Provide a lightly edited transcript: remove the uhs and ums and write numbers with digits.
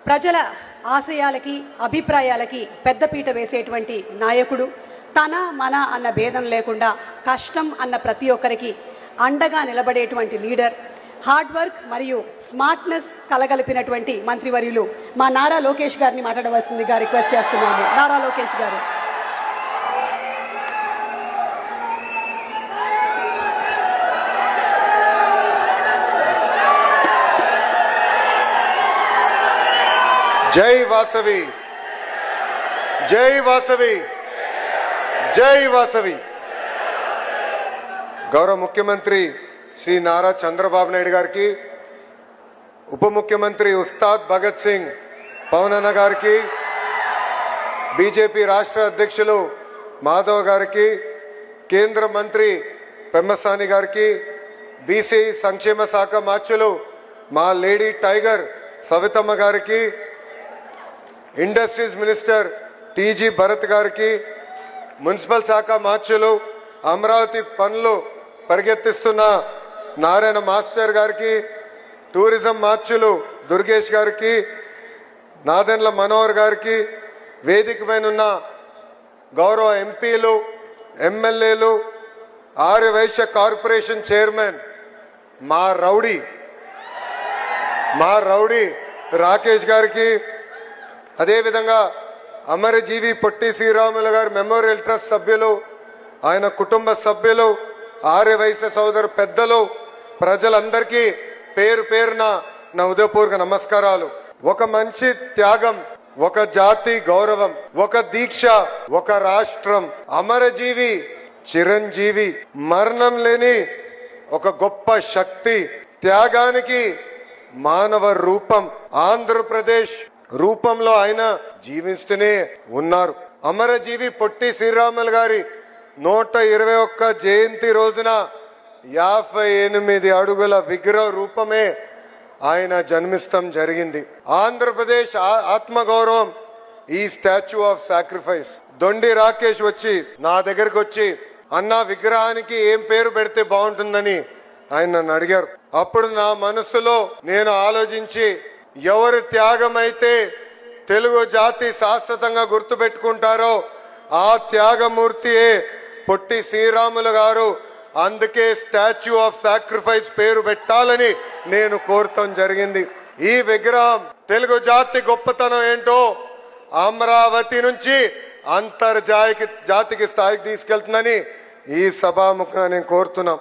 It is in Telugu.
ప్రజల ఆశయాలకి అభిప్రాయాలకి పెద్దపీట వేసేటువంటి నాయకుడు. తన మన అన్న భేదం లేకుండా కష్టం అన్న ప్రతి ఒక్కరికి అండగా నిలబడేటువంటి లీడర్. హార్డ్ వర్క్ మరియు స్మార్ట్నెస్ కలగలిపినటువంటి మంత్రివర్యులు మా నారా లోకేష్ గారిని మాట్లాడవలసిందిగా రిక్వెస్ట్ చేస్తున్నాము. నారా లోకేష్ గారు. జై వాసవి, జై వాసవి, జై వాసవి. గౌరవ ముఖ్యమంత్రి శ్రీ నారా చంద్రబాబు నాయుడు గారికి, ఉప ముఖ్యమంత్రి ఉస్తాద్ భగత్ సింగ్ పవన్ అన్న గారికి, బీజేపీ రాష్ట్ర అధ్యక్షులు మాధవ్ గారికి, కేంద్ర మంత్రి పెమ్మసాని గారికి, బీసీ సంక్షేమ శాఖ మార్చులు మా లేడీ టైగర్ సవితమ్మ గారికి, ఇండస్ట్రీస్ మినిస్టర్ టీజీ భరత్ గారికి, మున్సిపల్ శాఖ మార్చులు అమరావతి పనులు పరిగెత్తిస్తున్న నారాయణ మాస్టర్ గారికి, టూరిజం మార్చులు దుర్గేష్ గారికి, నాదెండ్ల మనోహర్ గారికి, వేదిక పైన ఉన్న గౌరవ ఎంపీలు, ఎమ్మెల్యేలు, ఆర్య వైశ్య కార్పొరేషన్ చైర్మన్ మా రౌడీ రాకేష్ గారికి, అదేవిధంగా అమరజీవి పొట్టి శ్రీరాములు గారి మెమోరియల్ ట్రస్ట్ సభ్యులు, ఆయన కుటుంబ సభ్యులు, ఆర్య వైశ్య సోదరు పెద్దలు, ప్రజలందరికీ పేరు పేరున నా ఉదయపూర్వక నమస్కారాలు. ఒక మంచి త్యాగం, ఒక జాతి గౌరవం, ఒక దీక్ష, ఒక రాష్ట్రం. అమరజీవి చిరంజీవి, మరణం లేని ఒక గొప్ప శక్తి, త్యాగానికి మానవ రూపం. ఆంధ్రప్రదేశ్ రూపంలో ఆయన జీవిస్తూనే ఉన్నారు. అమరజీవి పొట్టి శ్రీరాములు గారి 121 జయంతి రోజున 58 అడుగుల విగ్రహ రూపమే ఆయన జన్మిస్తం జరిగింది. ఆంధ్రప్రదేశ్ ఆత్మగౌరవం ఈ స్టాచ్యూ ఆఫ్ సాక్రిఫైస్. దొండి రాకేష్ వచ్చి నా దగ్గరకు వచ్చి, అన్న విగ్రహానికి ఏం పేరు పెడితే బాగుంటుందని ఆయన నన్ను అడిగారు. అప్పుడు నా మనసులో నేను ఆలోచించి, ఎవరి త్యాగం అయితే తెలుగు జాతి శాశ్వతంగా గుర్తుపెట్టుకుంటారో ఆ త్యాగమూర్తియే పొట్టి శ్రీరాములు గారు. అందుకే స్టాచ్యూ ఆఫ్ సాక్రిఫైస్ పేరు పెట్టాలని నేను కోరటం జరిగింది. ఈ విగ్రహం తెలుగు జాతి గొప్పతనం ఏంటో అమరావతి నుంచి అంతర్జాతికి స్థాయికి తీసుకెళ్తుందని ఈ సభాముఖంగా నేను కోరుతున్నాం.